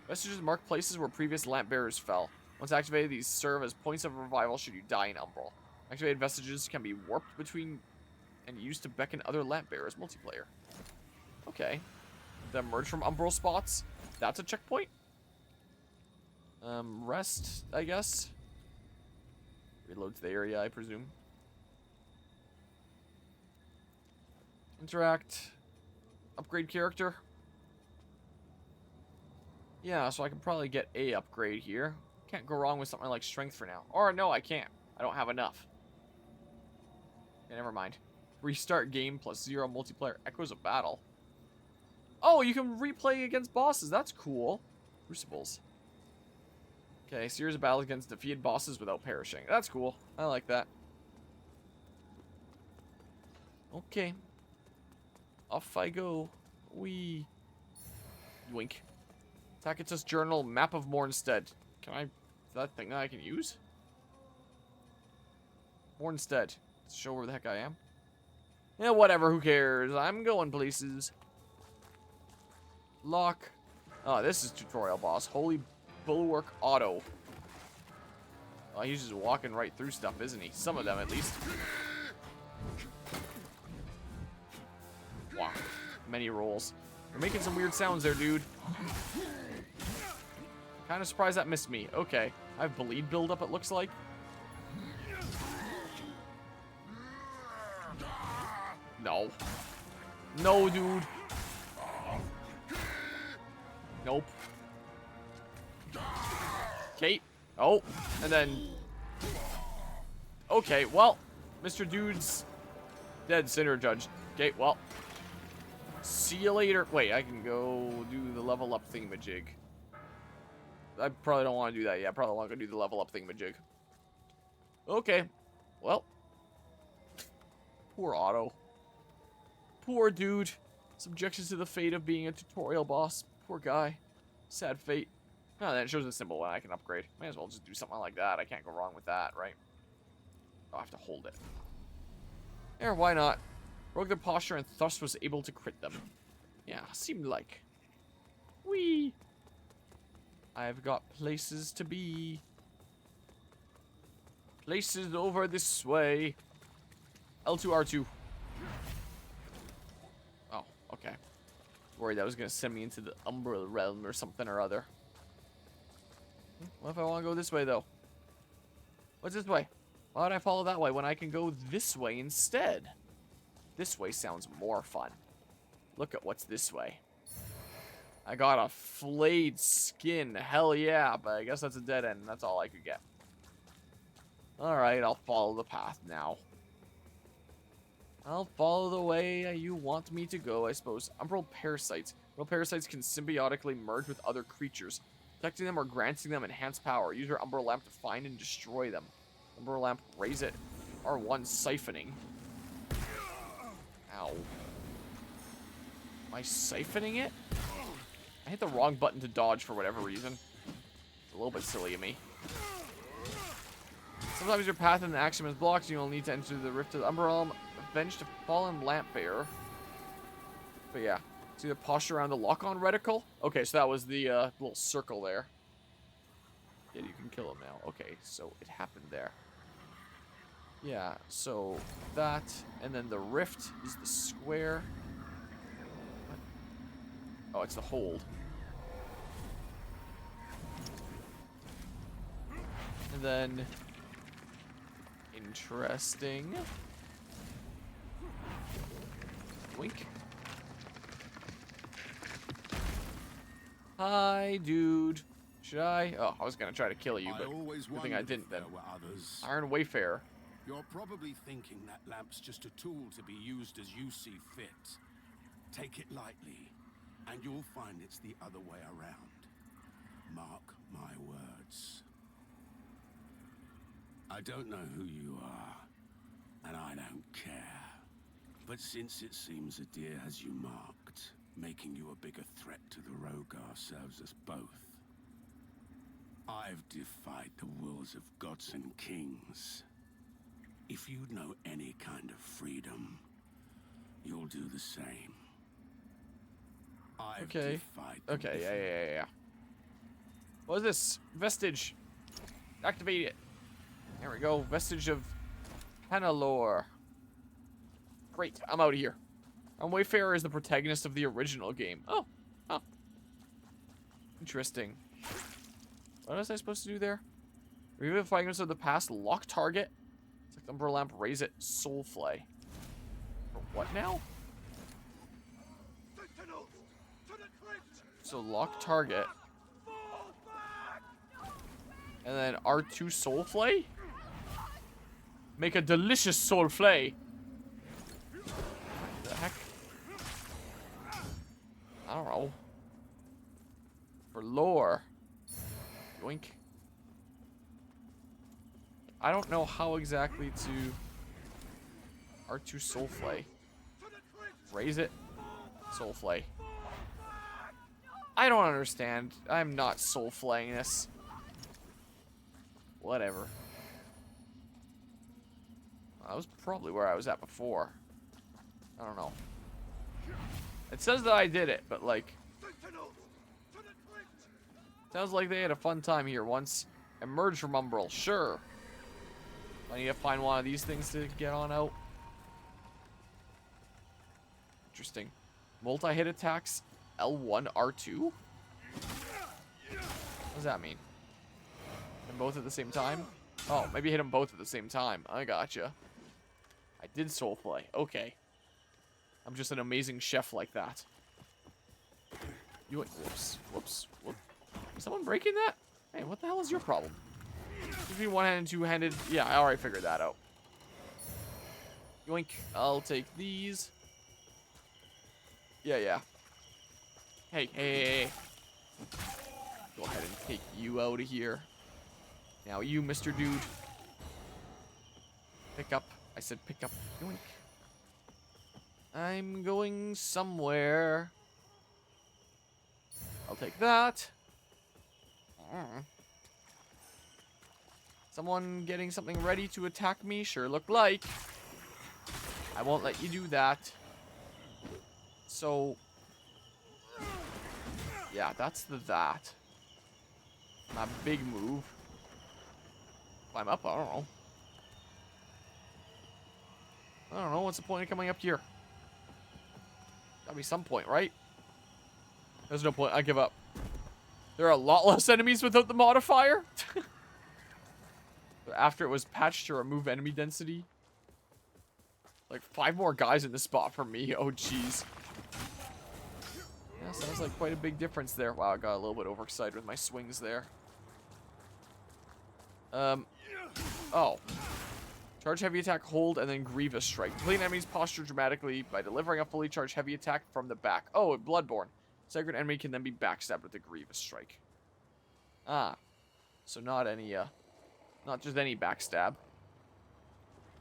Vestiges mark places where previous lamp bearers fell. Once activated, these serve as points of revival should you die in Umbral. Activated vestiges can be warped between and used to beckon other lamp bearers multiplayer. Okay. The emerge from Umbral spots. That's a checkpoint. Rest, I guess. Reload to the area, I presume. Interact. Upgrade character. Yeah, so I can probably get a upgrade here. Can't go wrong with something like strength for now. Or no, I can't. I don't have enough. Okay, never mind. Restart game plus 0 multiplayer echoes of battle. Oh, you can replay against bosses. That's cool. Crucibles. Okay, series of battles against defeated bosses without perishing. That's cool. I like that. Okay. Off I go. Wee. Yoink. Tacitus Journal, Map of Mornstead. Can I... Is that a thing that I can use? Mornstead. Let's show where the heck I am. Yeah, whatever. Who cares? I'm going places. Lock. Oh, this is tutorial boss. Holy Bulwark Auto. Oh, he's just walking right through stuff, isn't he? Some of them, at least. Wow. Many rolls. You're making some weird sounds there, dude. Kind of surprised that missed me. Okay. I have bleed buildup, it looks like. No. No, dude. Nope. Okay. Oh, and then... Okay, well, Mr. Dude's dead, Sinner Judge. Okay, well. See you later. Wait, I can go do the level up thingamajig. I probably don't want to do that yet. I probably want to do the level up thingamajig. Okay. Well. Poor Otto. Poor dude. Subjected to the fate of being a tutorial boss. Poor guy. Sad fate. Oh, then it shows a symbol when I can upgrade. May as well just do something like that. I can't go wrong with that, right? Oh, I have to hold it. Yeah, why not? Broke their posture and thus was able to crit them. Yeah, seemed like. Whee! I've got places to be. Places over this way. L2, R2. Oh, okay. Worried that was going to send me into the Umbral realm or something or other. What if I want to go this way, though? What's this way? Why would I follow that way when I can go this way instead? This way sounds more fun. Look at what's this way. I got a flayed skin. Hell yeah, but I guess that's a dead end. That's all I could get. Alright, I'll follow the path now. I'll follow the way you want me to go, I suppose. Umbral parasites. Umbral parasites can symbiotically merge with other creatures. Protecting them or granting them enhanced power. Use your Umbral lamp to find and destroy them. Umbral lamp, raise it. R1 siphoning. Ow. Am I siphoning it? I hit the wrong button to dodge for whatever reason. It's a little bit silly of me. Sometimes your path in the action is blocked, so you'll need to enter the Rift of the Umbral Realm. Avenge the fallen lamp bearer. But yeah. See the posture around the lock-on reticle? Okay, so that was the little circle there. Yeah, you can kill him now. Okay, so it happened there. Yeah, so that, and then the rift is the square. What? Oh, it's the hold. And then, interesting. Wink. Hi, dude. Should I? Oh, I was gonna try to kill you, but good thing I didn't then. Iron Wayfarer. You're probably thinking that lamp's just a tool to be used as you see fit. Take it lightly, and you'll find it's the other way around. Mark my words. I don't know who you are, and I don't care. But since it seems a deer has you marked, making you a bigger threat to the Rogar serves us both. I've defied the wills of gods and kings. If you know any kind of freedom, you'll do the same. I've Okay. defied the Okay, yeah. What is this? Vestige. Activate it. There we go. Vestige of Panalore. Great. I'm out of here. Wayfarer is the protagonist of the original game. Oh. Interesting. What was I supposed to do there? Revive fragments of the past. Lock target. It's like the Umbral Lamp. Raise it. Soul Flay. For what now? So lock target. And then R2 Soul Flay? Make a delicious Soul Flay. What the heck? I don't know. For lore. Yoink. I don't know how exactly to... R2 Soul Flay. Raise it. Soul Flay. I don't understand. I'm not soul flaying this. Whatever. That was probably where I was at before. I don't know. It says that I did it, but like... Sounds like they had a fun time here once. Emerge from Umbral, sure. I need to find one of these things to get on out. Interesting. Multi-hit attacks, L1, R2? What does that mean? Hit them both at the same time? Oh, maybe hit them both at the same time. I gotcha. I did soul play. Okay. I'm just an amazing chef like that. You went, whoops. Is someone breaking that? Hey, what the hell is your problem? Give me one-handed, two-handed. Yeah, I already figured that out. Yoink. I'll take these. Yeah. Hey. Go ahead and take you out of here. Now you, Mr. Dude. Pick up. I said pick up. Yoink. I'm going somewhere. I'll take that. Someone getting something ready to attack me? Sure look like. I won't let you do that. So, yeah, that's that. My big move. Climb up? I don't know. I don't know. What's the point of coming up here? Gotta be some point, right? There's no point. I give up. There are a lot less enemies without the modifier. After it was patched to remove enemy density. Like 5 more guys in this spot for me. Oh, jeez. Yeah, sounds like quite a big difference there. Wow, I got a little bit overexcited with my swings there. Oh. Charge heavy attack, hold, and then Grievous Strike. Complete an enemy's posture dramatically by delivering a fully charged heavy attack from the back. Oh, Bloodborne. Sacred enemy can then be backstabbed with a Grievous Strike. Ah. So not any, not just any backstab.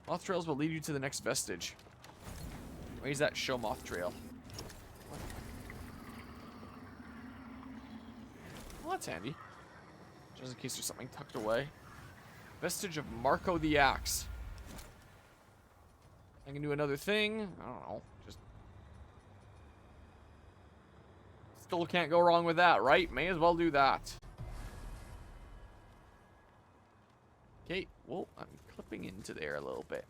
Moth trails will lead you to the next vestige. Where's that show moth trail? Well, that's handy. Just in case there's something tucked away. Vestige of Marco the Axe. I can do another thing. I don't know. Just still can't go wrong with that, right? May as well do that. Okay, well, I'm clipping into there a little bit.